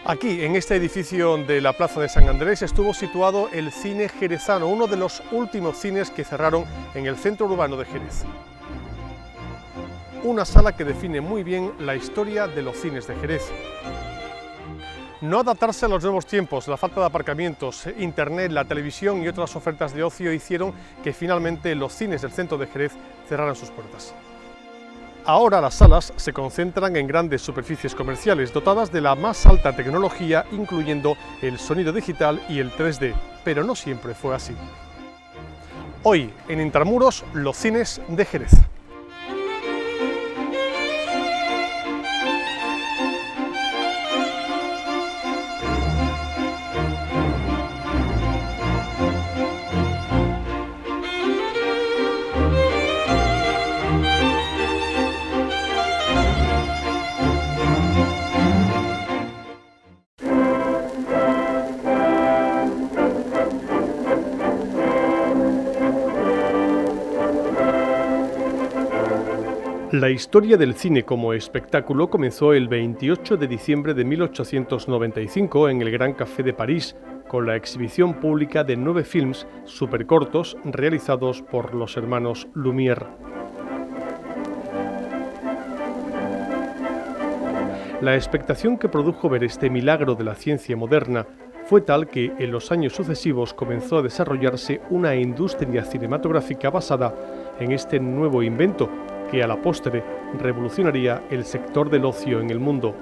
Aquí, en este edificio de la Plaza de San Andrés, estuvo situado el Cine Jerezano, uno de los últimos cines que cerraron en el centro urbano de Jerez. Una sala que define muy bien la historia de los cines de Jerez. No adaptarse a los nuevos tiempos, la falta de aparcamientos, internet, la televisión y otras ofertas de ocio hicieron que finalmente los cines del centro de Jerez cerraran sus puertas. Ahora las salas se concentran en grandes superficies comerciales dotadas de la más alta tecnología, incluyendo el sonido digital y el 3D, pero no siempre fue así. Hoy, en Intramuros, los cines de Jerez. La historia del cine como espectáculo comenzó el 28 de diciembre de 1895 en el Gran Café de París, con la exhibición pública de 9 films supercortos realizados por los hermanos Lumière. La expectación que produjo ver este milagro de la ciencia moderna fue tal que en los años sucesivos comenzó a desarrollarse una industria cinematográfica basada en este nuevo invento, que a la postre revolucionaría el sector del ocio en el mundo.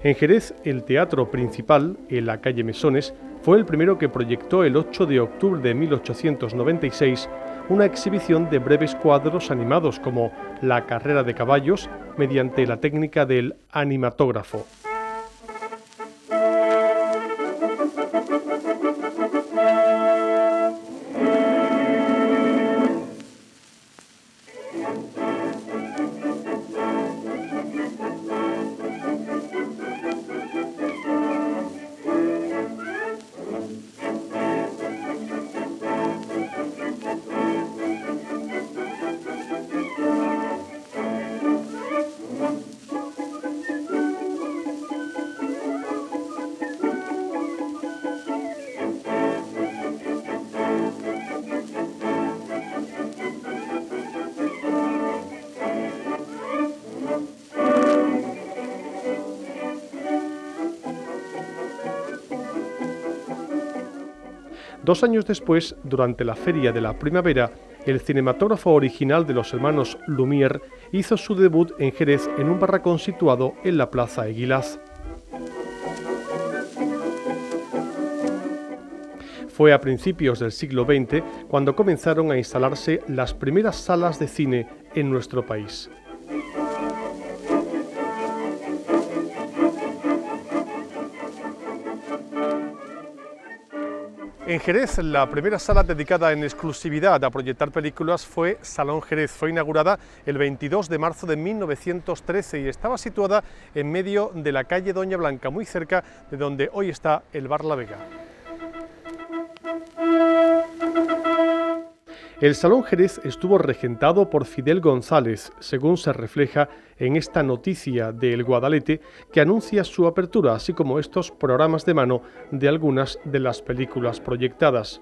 En Jerez, el teatro principal, en la calle Mesones, fue el primero que proyectó el 8 de octubre de 1896 una exhibición de breves cuadros animados como La carrera de caballos, mediante la técnica del animatógrafo. Dos años después, durante la Feria de la Primavera, el cinematógrafo original de los hermanos Lumière hizo su debut en Jerez en un barracón situado en la Plaza Eguilaz. Fue a principios del siglo XX cuando comenzaron a instalarse las primeras salas de cine en nuestro país. En Jerez, la primera sala dedicada en exclusividad a proyectar películas fue Salón Jerez. Fue inaugurada el 22 de marzo de 1913 y estaba situada en medio de la calle Doña Blanca, muy cerca de donde hoy está el Bar La Vega. El Salón Jerez estuvo regentado por Fidel González, según se refleja en esta noticia de El Guadalete, que anuncia su apertura, así como estos programas de mano de algunas de las películas proyectadas.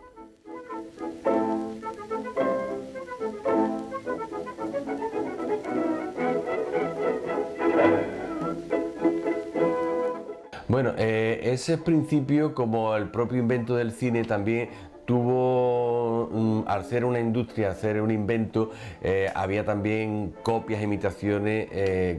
Bueno, ese principio, como el propio invento del cine, también tuvo al ser una industria, al ser un invento, había también copias, imitaciones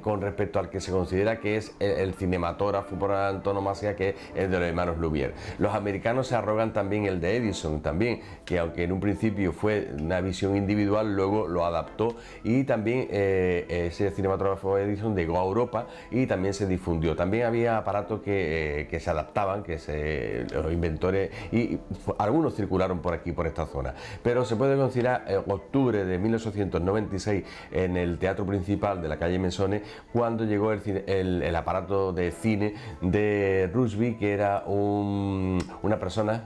con respecto al que se considera que es el cinematógrafo por antonomasia, que es el de los hermanos Lumière. Los americanos se arrogan también el de Edison también, que aunque en un principio fue una visión individual, luego lo adaptó, y también ese cinematógrafo Edison llegó a Europa y también se difundió. También había aparatos que se adaptaban, los inventores, y algunos circularon por aquí, por esta zona. Pero se puede considerar octubre de 1896 en el Teatro Principal de la calle Mesones, cuando llegó el aparato de cine de Rusby, que era una persona,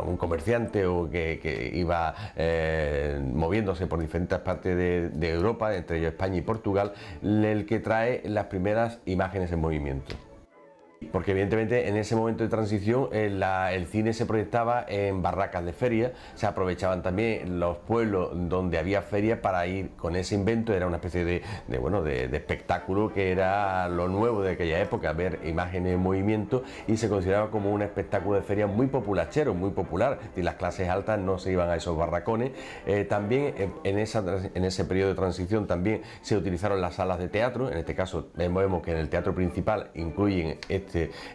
un comerciante que iba moviéndose por diferentes partes de Europa, entre ellos España y Portugal, el que trae las primeras imágenes en movimiento. Porque evidentemente en ese momento de transición el cine se proyectaba en barracas de feria, se aprovechaban también los pueblos donde había ferias para ir con ese invento. Era una especie de espectáculo que era lo nuevo de aquella época, ver imágenes en movimiento, y se consideraba como un espectáculo de feria muy populachero, muy popular, y las clases altas no se iban a esos barracones. También en ese periodo de transición también se utilizaron las salas de teatro. En este caso vemos que en el Teatro Principal incluyen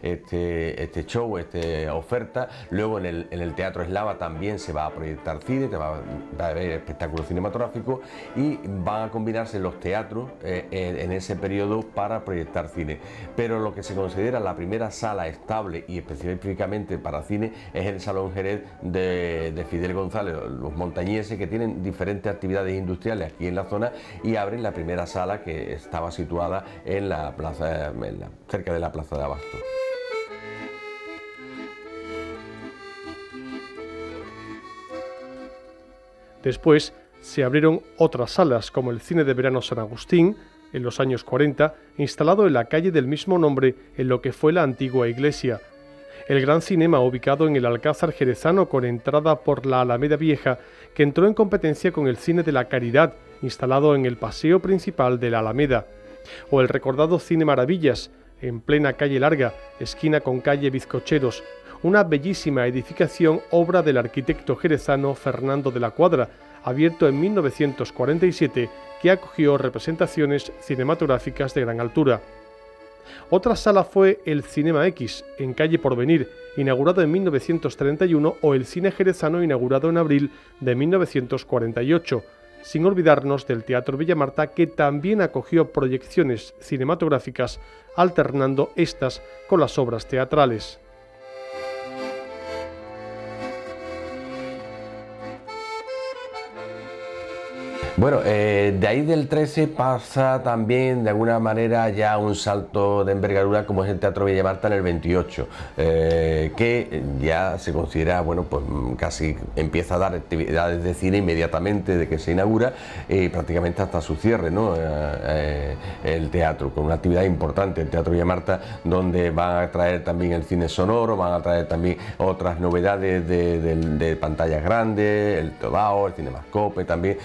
este show, esta oferta. Luego en el Teatro Eslava también se va a proyectar cine, va a haber espectáculos cinematográficos, y van a combinarse los teatros en ese periodo para proyectar cine. Pero lo que se considera la primera sala estable y específicamente para cine es el Salón Jerez de Fidel González, los montañeses, que tienen diferentes actividades industriales aquí en la zona, y abren la primera sala, que estaba situada en la plaza, cerca de la Plaza de Abasto. Después se abrieron otras salas, como el Cine de Verano San Agustín, en los años 40, instalado en la calle del mismo nombre, en lo que fue la antigua iglesia. El Gran Cinema, ubicado en el Alcázar jerezano con entrada por la Alameda Vieja, que entró en competencia con el Cine de la Caridad, instalado en el paseo principal de la Alameda. O el recordado Cine Maravillas, en plena calle Larga, esquina con calle Bizcocheros, una bellísima edificación, obra del arquitecto jerezano Fernando de la Cuadra, abierto en 1947, que acogió representaciones cinematográficas de gran altura. Otra sala fue el Cinema X, en calle Porvenir, inaugurado en 1931, o el Cine Jerezano, inaugurado en abril de 1948, sin olvidarnos del Teatro Villamarta, que también acogió proyecciones cinematográficas, alternando estas con las obras teatrales. Bueno, de ahí del 13 pasa también de alguna manera ya un salto de envergadura, como es el Teatro Villamarta en el 28, que ya se considera, bueno, pues casi empieza a dar actividades de cine inmediatamente de que se inaugura, y prácticamente hasta su cierre, ¿no? El teatro, con una actividad importante, el Teatro Villamarta, donde van a traer también el cine sonoro, van a traer también otras novedades de pantallas grandes, el Tobao, el Cinemascope también.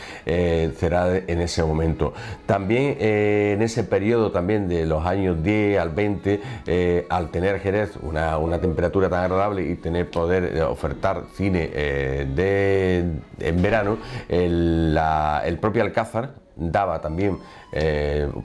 Será en ese momento. También en ese periodo también de los años 10 al 20, al tener Jerez una temperatura tan agradable y poder ofertar cine en verano, el propio Alcázar daba también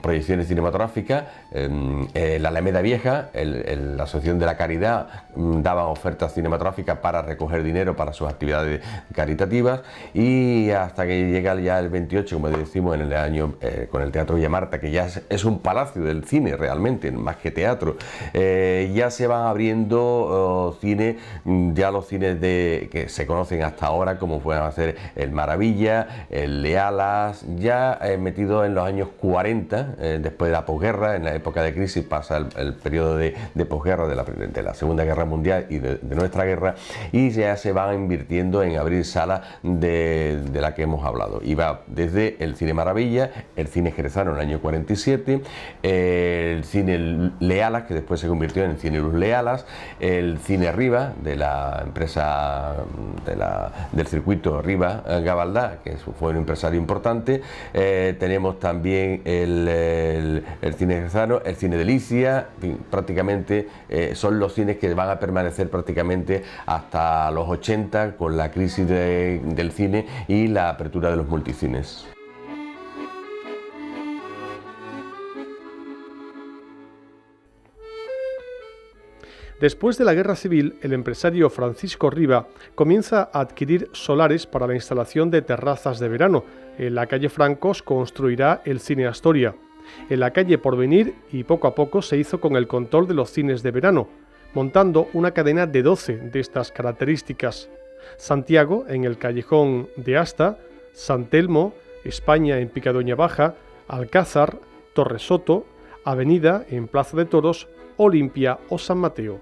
proyecciones cinematográficas. La Alameda Vieja, la Asociación de la Caridad, daban ofertas cinematográficas para recoger dinero para sus actividades caritativas, y hasta que llega ya el 28, como decimos, en el año con el Teatro Villamarta, que ya es un palacio del cine realmente, más que teatro, ya se van abriendo cine, ya los cines que se conocen hasta ahora, como pueden hacer el Maravilla, el Lealas, ya metido en los años 40, después de la posguerra. En la época de crisis pasa el periodo de posguerra de la Segunda Guerra Mundial y de nuestra guerra, y ya se van invirtiendo en abrir salas de la que hemos hablado. Y va desde el Cine Maravilla, el Cine Jerezano en el año 47, el Cine Lealas, que después se convirtió en el Cine Luz Lealas, el Cine Riva, de la empresa del circuito Riva Gabaldá, que fue un empresario importante, tenemos también el cine jerezano, el cine Delicias, en fin, prácticamente son los cines que van a permanecer prácticamente hasta los 80 con la crisis del cine y la apertura de los multicines. Después de la Guerra Civil, el empresario Francisco Riba comienza a adquirir solares para la instalación de terrazas de verano. En la calle Francos construirá el Cine Astoria. En la calle Porvenir, y poco a poco se hizo con el control de los cines de verano, montando una cadena de 12 de estas características. Santiago, en el callejón de Asta, San Telmo, España en Picadoña Baja, Alcázar, Torre Soto, Avenida en Plaza de Toros, Olimpia o San Mateo.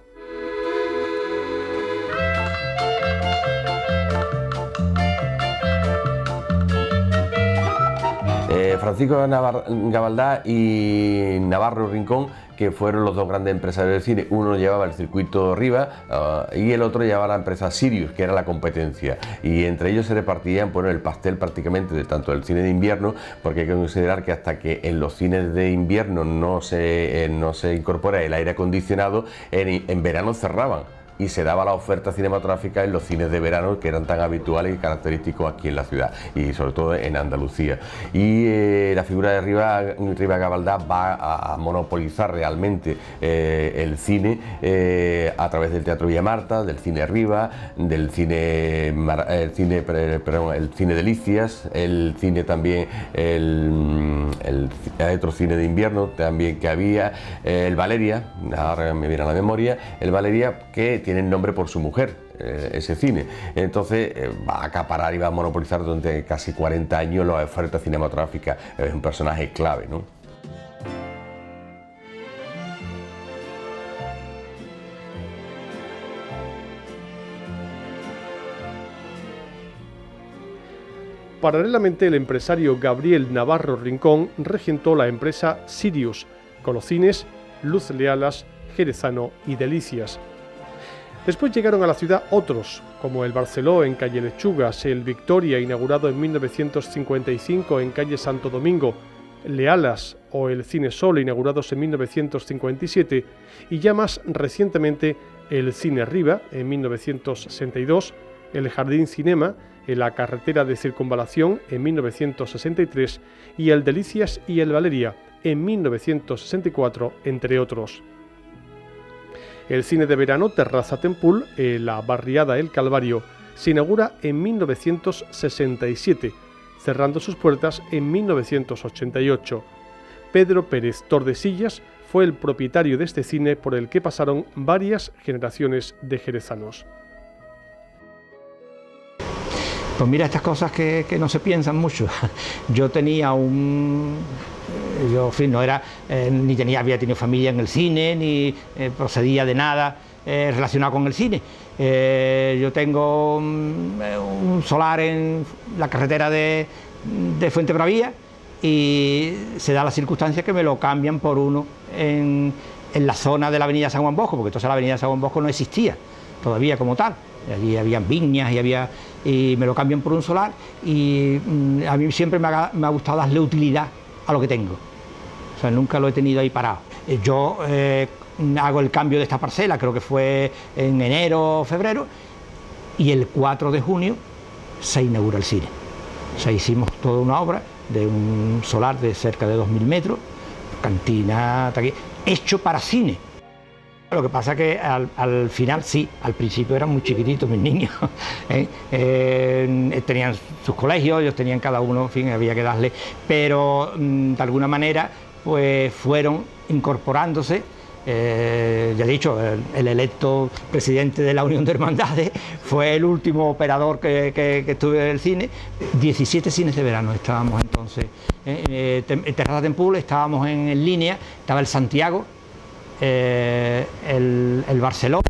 Francisco Gabaldá y Navarro Rincón, que fueron los dos grandes empresarios del cine. Uno llevaba el circuito Riva y el otro llevaba la empresa Sirius, que era la competencia, y entre ellos se repartían el pastel prácticamente de tanto del cine de invierno, porque hay que considerar que hasta que en los cines de invierno no se incorpora el aire acondicionado, en verano cerraban y se daba la oferta cinematográfica en los cines de verano que eran tan habituales y característicos aquí en la ciudad y sobre todo en Andalucía. Y la figura de Riba Gabaldá va a monopolizar realmente el cine a través del Teatro Villa Marta, del cine Riva, del cine Delicias, el cine también, hay otro cine de invierno también que había, el Valeria, ahora me viene a la memoria, el Valeria, que tiene el nombre por su mujer, ese cine. Entonces va a acaparar y va a monopolizar durante casi 40 años la oferta cinematográfica. Es un personaje clave, ¿no? Paralelamente, el empresario Gabriel Navarro Rincón regentó la empresa Sirius, con los cines Luz Lealas, Jerezano y Delicias. Después llegaron a la ciudad otros, como el Barceló en calle Lechugas, el Victoria, inaugurado en 1955 en calle Santo Domingo, Lealas o el Cine Sol, inaugurados en 1957, y ya más recientemente el Cine Riva en 1962, el Jardín Cinema en la carretera de Circunvalación en 1963 y el Delicias y el Valeria en 1964, entre otros. El cine de verano Terraza Tempul, en la barriada El Calvario, se inaugura en 1967, cerrando sus puertas en 1988. Pedro Pérez Tordesillas fue el propietario de este cine por el que pasaron varias generaciones de jerezanos. Pues mira, estas cosas que no se piensan mucho. Yo tenía en fin, no era, ni había tenido familia en el cine, ni procedía de nada relacionado con el cine. Yo tengo un solar en la carretera de Fuentebraría y se da la circunstancia que me lo cambian por uno en la zona de la avenida San Juan Bosco, porque entonces la avenida San Juan Bosco no existía todavía como tal. Allí habían viñas y me lo cambian por un solar, y a mí siempre me ha gustado darle utilidad a lo que tengo. O sea, nunca lo he tenido ahí parado. Yo hago el cambio de esta parcela, creo que fue en enero o febrero, y el 4 de junio se inaugura el cine. O sea, hicimos toda una obra de un solar de cerca de 2000 metros, cantina, hecho para cine. Lo que pasa que al final sí, al principio eran muy chiquititos mis niños, tenían sus colegios, ellos tenían cada uno, en fin, había que darle, pero de alguna manera pues fueron incorporándose. Ya he dicho, el electo presidente de la Unión de Hermandades fue el último operador que estuve en el cine. 17 cines de verano estábamos entonces. En Terraza Tempul estábamos en línea, estaba el Santiago, el Barceló,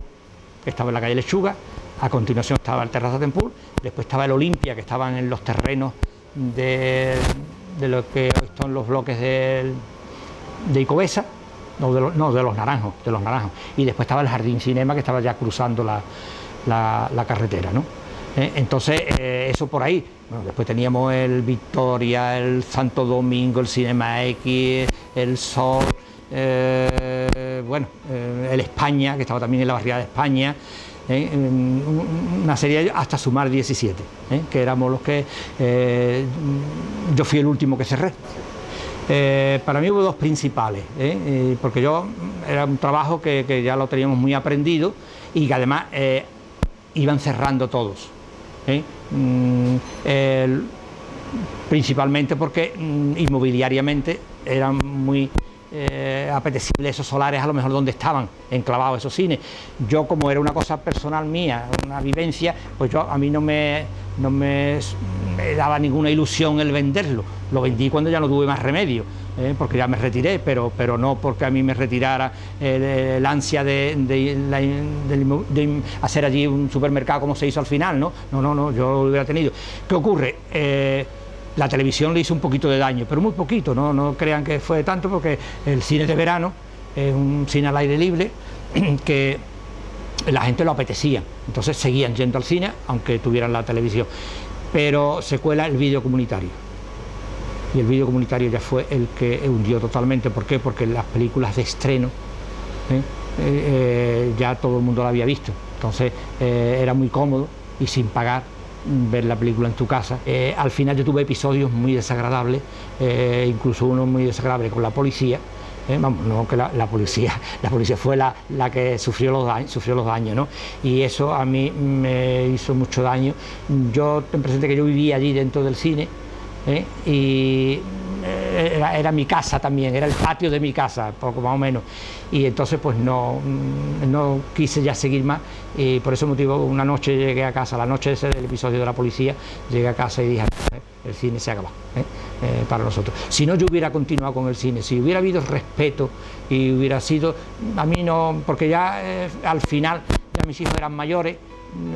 que estaba en la calle Lechuga, a continuación estaba el Terraza Tempul, después estaba el Olimpia, que estaban en los terrenos de lo que hoy son los bloques de Icovesa, de los Naranjos, y después estaba el Jardín Cinema, que estaba ya cruzando la carretera, ¿no? Entonces, eso por ahí. Bueno, después teníamos el Victoria, el Santo Domingo, el Cinema X, el Sol, el España, que estaba también en la barriada de España, una serie hasta sumar 17, que éramos los que yo fui el último que cerré. Para mí hubo dos principales, porque era un trabajo que ya lo teníamos muy aprendido y que además iban cerrando todos, principalmente porque inmobiliariamente eran muy apetecibles esos solares, a lo mejor donde estaban enclavados esos cines. Yo, como era una cosa personal mía, una vivencia, pues a mí no me daba ninguna ilusión el venderlo. Lo vendí cuando ya no tuve más remedio, porque ya me retiré, pero no porque a mí me retirara el ansia de hacer allí un supermercado como se hizo al final, ¿no? No, yo lo hubiera tenido. ¿Qué ocurre? La televisión le hizo un poquito de daño, pero muy poquito, no crean que fue tanto, porque el cine de verano es un cine al aire libre que la gente lo apetecía, entonces seguían yendo al cine aunque tuvieran la televisión. Pero se cuela el vídeo comunitario, y el vídeo comunitario ya fue el que hundió totalmente. ¿Por qué? Porque las películas de estreno ya todo el mundo la había visto, entonces era muy cómodo y sin pagar ver la película en tu casa. Al final yo tuve episodios muy desagradables, incluso uno muy desagradable con la policía. Vamos, no que la policía fue la que sufrió los daños, ¿no? Y eso a mí me hizo mucho daño. Yo ten presente que yo vivía allí dentro del cine, y era mi casa también, era el patio de mi casa, poco más o menos, y entonces pues no quise ya seguir más, y por ese motivo una noche llegué a casa, la noche del episodio de la policía, llegué a casa y dije, el cine se acabó, para nosotros. Si no, yo hubiera continuado con el cine, si hubiera habido respeto y hubiera sido, a mí no, porque ya al final ya mis hijos eran mayores,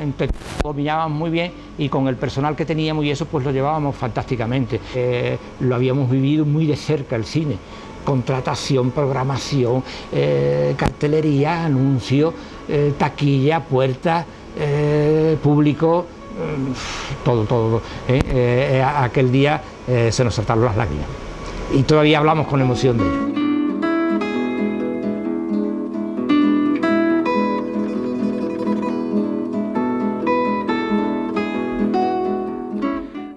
entonces dominaban muy bien, y con el personal que teníamos y eso pues lo llevábamos fantásticamente. Lo habíamos vivido muy de cerca el cine, contratación, programación, cartelería, anuncios, taquilla, puertas, público, todo. Aquel día se nos saltaron las lágrimas y todavía hablamos con emoción de ello.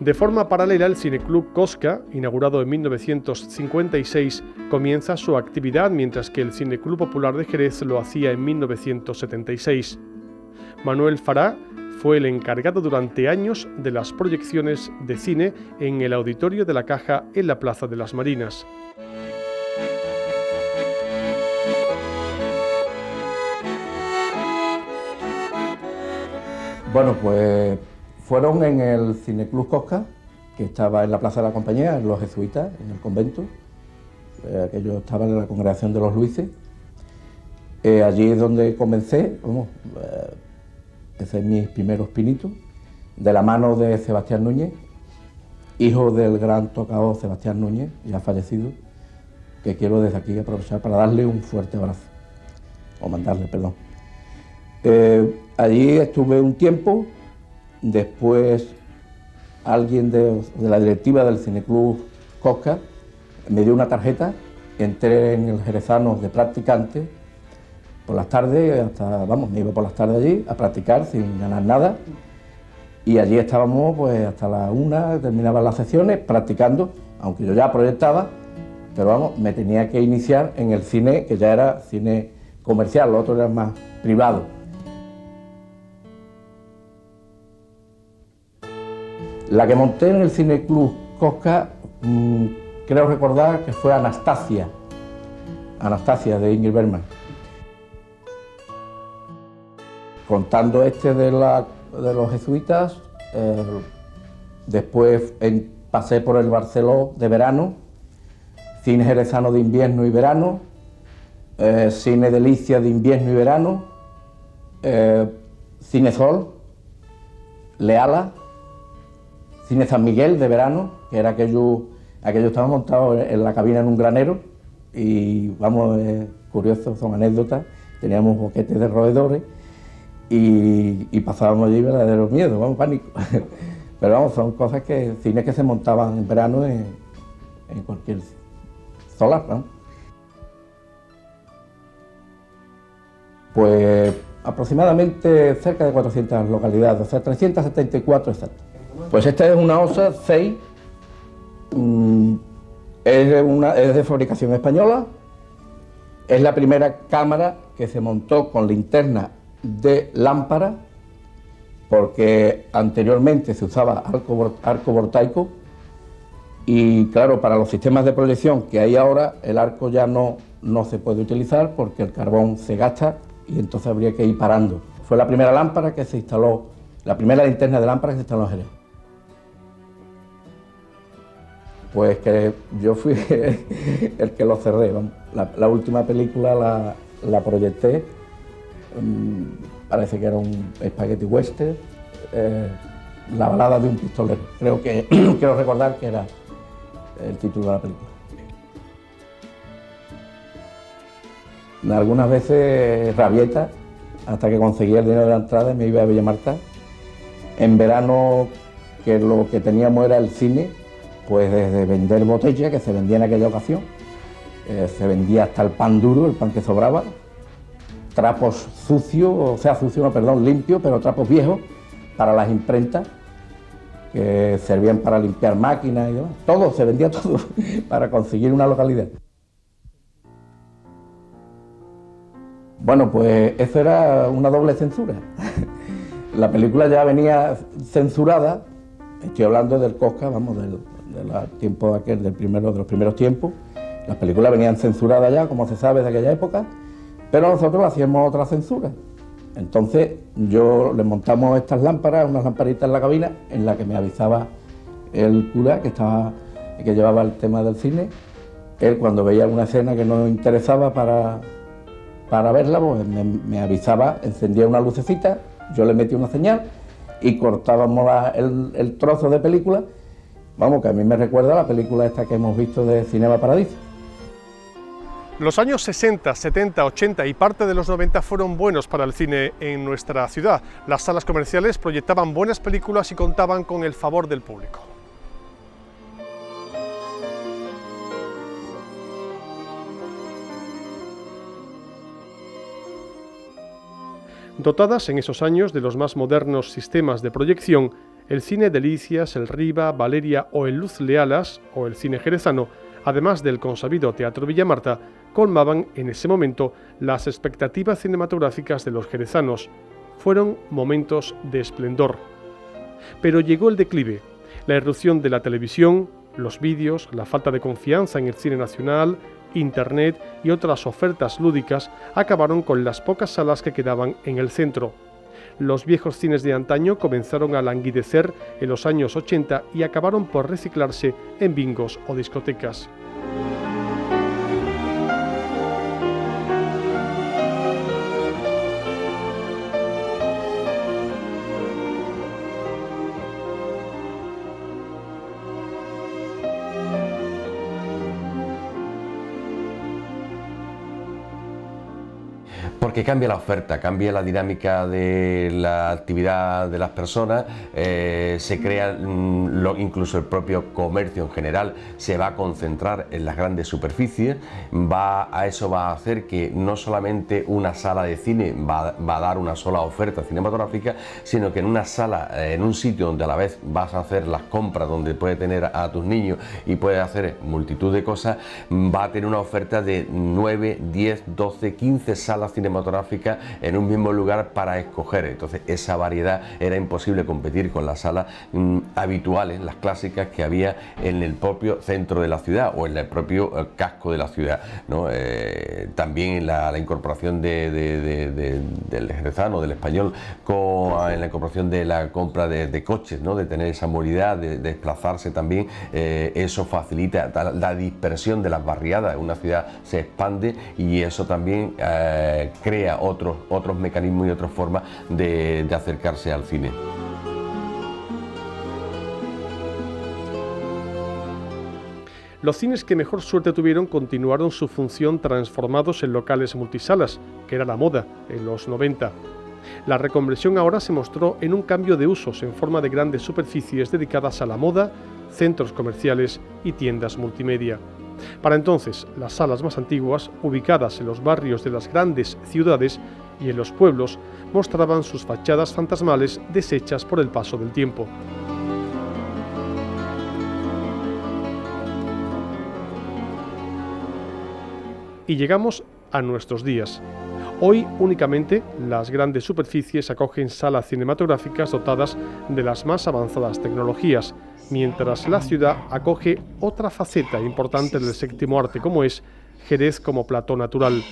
De forma paralela, el Cineclub Cosca, inaugurado en 1956, comienza su actividad, mientras que el Cineclub Popular de Jerez lo hacía en 1976. Manuel Fará fue el encargado durante años de las proyecciones de cine en el Auditorio de la Caja en la Plaza de las Marinas. Bueno, pues fueron en el Cineclub Cosca, que estaba en la Plaza de la Compañía, en los jesuitas, en el convento. Aquello estaba en la congregación de los Luises. Allí es donde comencé, empecé mis primeros pinitos, de la mano de Sebastián Núñez, hijo del gran tocador Sebastián Núñez, ya fallecido, que quiero desde aquí aprovechar para darle un fuerte abrazo, o mandarle, perdón. Allí estuve un tiempo. Después alguien de la directiva del Cineclub Cosca me dio una tarjeta, entré en el Jerezano de practicante por las tardes, me iba por las tardes allí a practicar sin ganar nada, y allí estábamos pues hasta la 1, terminaban las sesiones practicando, aunque yo ya proyectaba, pero me tenía que iniciar en el cine, que ya era cine comercial, lo otro era más privado. La que monté en el Cineclub Cosca, creo recordar que fue Anastasia de Ingrid Bergman. Contando de los jesuitas, después pasé por el Barceló de verano, cine jerezano de invierno y verano, cine Delicia de invierno y verano, cine Sol, Leala, cine San Miguel de verano, que era aquello estaba montado en la cabina en un granero, y curioso, son anécdotas, teníamos boquetes de roedores, y pasábamos allí verdadero miedo, vamos, pánico. Pero vamos, son cosas que, cines que se montaban en verano en cualquier solar, ¿no? Pues aproximadamente cerca de 400 localidades, o sea, 374 exactas. Pues esta es una OSA 6, es de fabricación española, es la primera cámara que se montó con linterna de lámpara, porque anteriormente se usaba arco voltaico y claro, para los sistemas de proyección que hay ahora, el arco ya no se puede utilizar porque el carbón se gasta y entonces habría que ir parando. Fue la primera lámpara que se instaló, la primera linterna de lámpara que se instaló en Jerez. Pues que yo fui el que lo cerré, vamos. La última película la proyecté, parece que era un spaghetti western, La balada de un pistolero. Creo que, quiero recordar que era el título de la película. Algunas veces rabieta, hasta que conseguía el dinero de la entrada y me iba a Villamarta. En verano, que lo que teníamos era el cine, pues desde vender botella, que se vendía en aquella ocasión, se vendía hasta el pan duro, el pan que sobraba, trapos sucios, o sea, sucios no, perdón, limpios, pero trapos viejos para las imprentas, que servían para limpiar máquinas y demás. Todo, se vendía todo para conseguir una localidad. Bueno, pues eso era una doble censura. La película ya venía censurada, estoy hablando del Cosca, vamos, del tiempo aquel, de los primeros tiempos. Las películas venían censuradas ya, como se sabe, de aquella época, pero nosotros hacíamos otra censura. Entonces le montamos estas lámparas, unas lamparitas en la cabina, en la que me avisaba el cura que llevaba el tema del cine. Él, cuando veía alguna escena que nos interesaba para verla, pues me avisaba, encendía una lucecita, yo le metía una señal y cortábamos el trozo de película. Vamos, que a mí me recuerda a la película esta que hemos visto de Cinema Paradiso. Los años 60, 70, 80 y parte de los 90 fueron buenos para el cine en nuestra ciudad. Las salas comerciales proyectaban buenas películas y contaban con el favor del público. Dotadas en esos años de los más modernos sistemas de proyección, el cine Delicias, el Riva, Valeria o el Luz Lealas o el cine jerezano, además del consabido Teatro Villamarta, colmaban en ese momento las expectativas cinematográficas de los jerezanos. Fueron momentos de esplendor. Pero llegó el declive, la irrupción de la televisión, los vídeos, la falta de confianza en el cine nacional, Internet y otras ofertas lúdicas acabaron con las pocas salas que quedaban en el centro. Los viejos cines de antaño comenzaron a languidecer en los años 80 y acabaron por reciclarse en bingos o discotecas. Porque cambia la oferta, cambia la dinámica de la actividad de las personas, se crea incluso el propio comercio en general, se va a concentrar en las grandes superficies, eso va a hacer que no solamente una sala de cine va a dar una sola oferta cinematográfica, sino que en una sala, en un sitio donde a la vez vas a hacer las compras, donde puedes tener a tus niños y puedes hacer multitud de cosas, va a tener una oferta de 9, 10, 12, 15 salas cinematográficas en un mismo lugar para escoger. Entonces esa variedad era imposible competir con las salas habituales, las clásicas que había en el propio centro de la ciudad o en el propio casco de la ciudad, ¿no? También la incorporación del jerezano, del español, en la incorporación de la compra de coches, ¿no? De tener esa movilidad, de desplazarse también, eso facilita la dispersión de las barriadas. Una ciudad se expande y eso también crea otros mecanismos y otras formas de acercarse al cine. Los cines que mejor suerte tuvieron continuaron su función transformados en locales multisalas, que era la moda en los 90. La reconversión ahora se mostró en un cambio de usos en forma de grandes superficies dedicadas a la moda, centros comerciales y tiendas multimedia. Para entonces, las salas más antiguas, ubicadas en los barrios de las grandes ciudades y en los pueblos, mostraban sus fachadas fantasmales deshechas por el paso del tiempo. Y llegamos a nuestros días. Hoy únicamente las grandes superficies acogen salas cinematográficas dotadas de las más avanzadas tecnologías, mientras la ciudad acoge otra faceta importante del séptimo arte, como es Jerez como plató natural.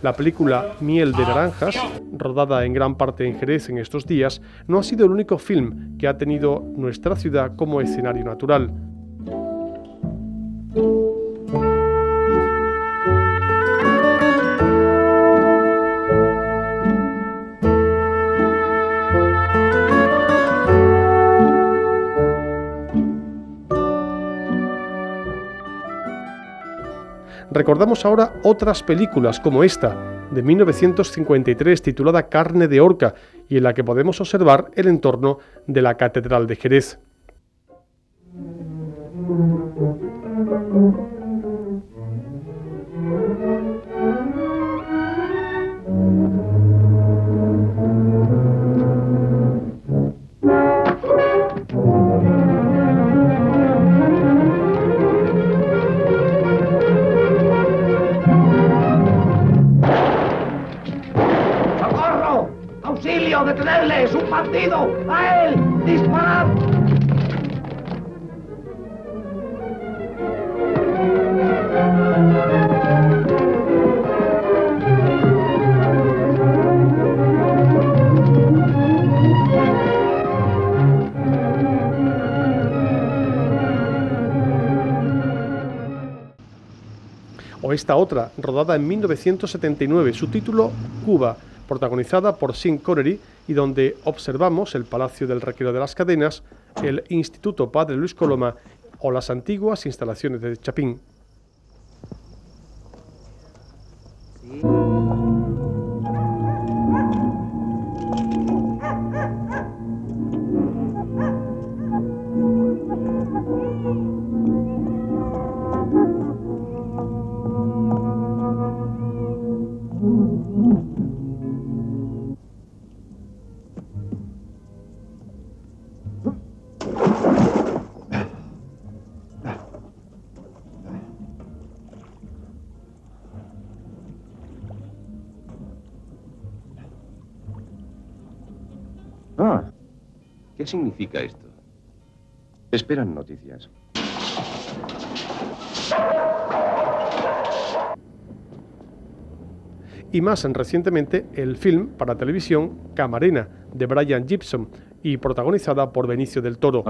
La película Miel de Naranjas, rodada en gran parte en Jerez en estos días, no ha sido el único film que ha tenido nuestra ciudad como escenario natural. Recordamos ahora otras películas como esta, de 1953, titulada Carne de Orca, y en la que podemos observar el entorno de la Catedral de Jerez. ¡Auxilio! ¡Detenerle! ¡Es un bandido! ¡A él! ¡Disparad! O esta otra, rodada en 1979, su título Cuba, protagonizada por Sean Connery, y donde observamos el Palacio del Requero de las Cadenas, el Instituto Padre Luis Coloma o las antiguas instalaciones de Chapín. ¿Qué significa esto? Esperan noticias. Y más recientemente el film para televisión Camarena, de Brian Gibson, y protagonizada por Benicio del Toro.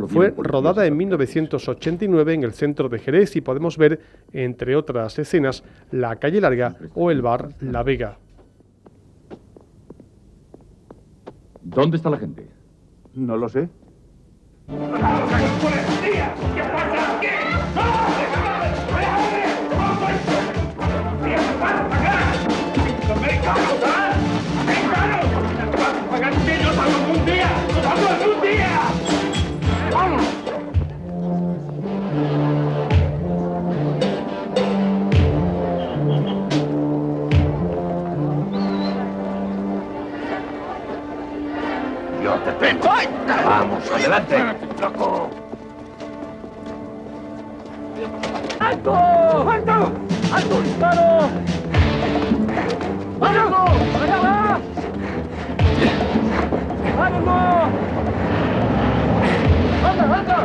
Fue rodada en 1989 en el centro de Jerez y podemos ver, entre otras escenas, la calle Larga o el bar La Vega. ¿Dónde está la gente? No lo sé. Yo te tengo. Vamos, adelante. ¡Loco! ¡Alto! ¡Alto! ¡Alto! ¡Disparo! ¡Vamos! ¡Allá va! ¡Vamos! ¡Alto! ¡Alto!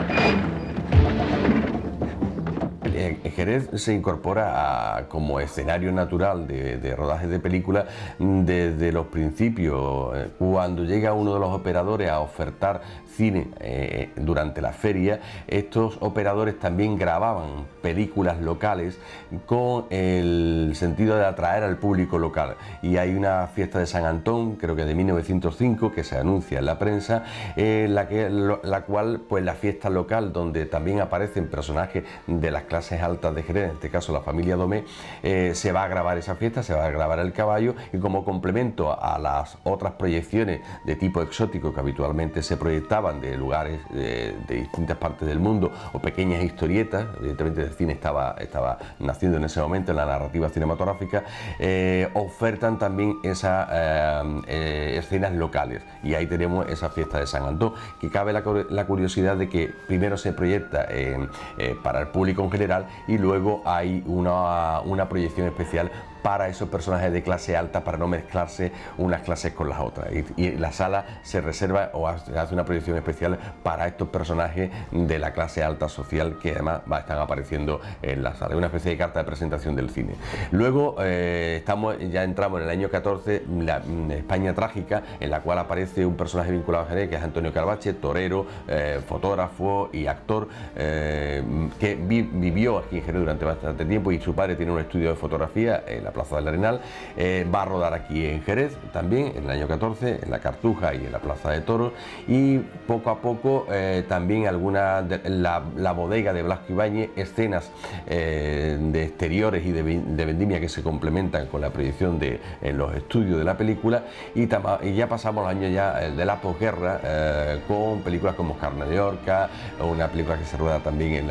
Jerez se incorpora como escenario natural de rodaje de películas desde los principios. Cuando llega uno de los operadores a ofertar cine durante la feria, estos operadores también grababan películas locales con el sentido de atraer al público local. Y hay una fiesta de San Antón, creo que de 1905, que se anuncia en la prensa, la cual, pues la fiesta local, donde también aparecen personajes de las clases altas altas de Jerez, en este caso la familia Domé, se va a grabar esa fiesta, se va a grabar el caballo, y como complemento a las otras proyecciones de tipo exótico que habitualmente se proyectaban de lugares de distintas partes del mundo, o pequeñas historietas, evidentemente el cine estaba naciendo en ese momento en la narrativa cinematográfica, ofertan también esas escenas locales, y ahí tenemos esa fiesta de San Antón, que cabe la curiosidad de que primero se proyecta para el público en general, y luego hay una proyección especial para esos personajes de clase alta, para no mezclarse unas clases con las otras, y la sala se reserva o hace una proyección especial para estos personajes de la clase alta social, que además están apareciendo en la sala, una especie de carta de presentación del cine. Luego ya entramos en el año 14, la España trágica, en la cual aparece un personaje vinculado a Jerez, que es Antonio Carbache, torero, fotógrafo y actor, que vivió aquí en Jerez durante bastante tiempo, y su padre tiene un estudio de fotografía en la Plaza del Arenal. Va a rodar aquí en Jerez también en el año 14, en la Cartuja y en la Plaza de Toros, y poco a poco también la bodega de Blasco Ibáñez, escenas de exteriores y de vendimia que se complementan con la proyección en los estudios de la película, y ya pasamos los años de la posguerra, con películas como Oscar de Llorca, una película que se rueda también en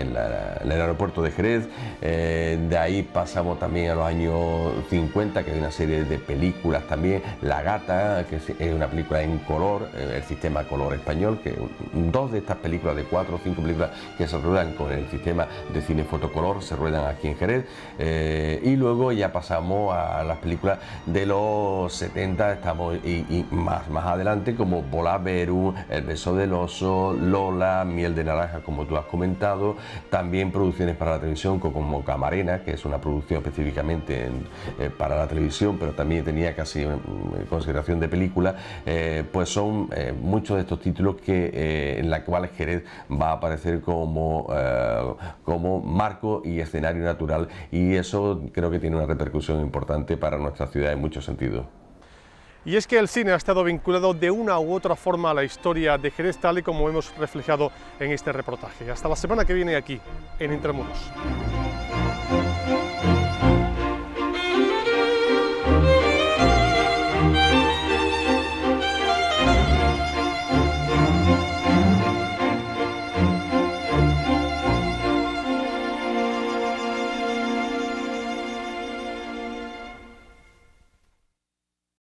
el aeropuerto de Jerez. De ahí pasamos también a los años 50, que hay una serie de películas también, La Gata, que es una película en color, el sistema color español, que dos de estas películas, de 4 o 5 películas que se ruedan con el sistema de cine fotocolor, se ruedan aquí en Jerez. Y luego ya pasamos a las películas de los 70, estamos y más adelante, como Volá Beru, El beso del oso, Lola, Miel de naranja, como tú has comentado, también producciones para la televisión como Camarena, que es una producción específicamente para la televisión, pero también tenía casi consideración de película. Pues son muchos de estos títulos en la cual Jerez va a aparecer como marco y escenario natural, y eso creo que tiene una repercusión importante para nuestra ciudad en muchos sentidos. Y es que el cine ha estado vinculado de una u otra forma a la historia de Jerez, tal y como hemos reflejado en este reportaje. Hasta la semana que viene aquí, en Entre Muros.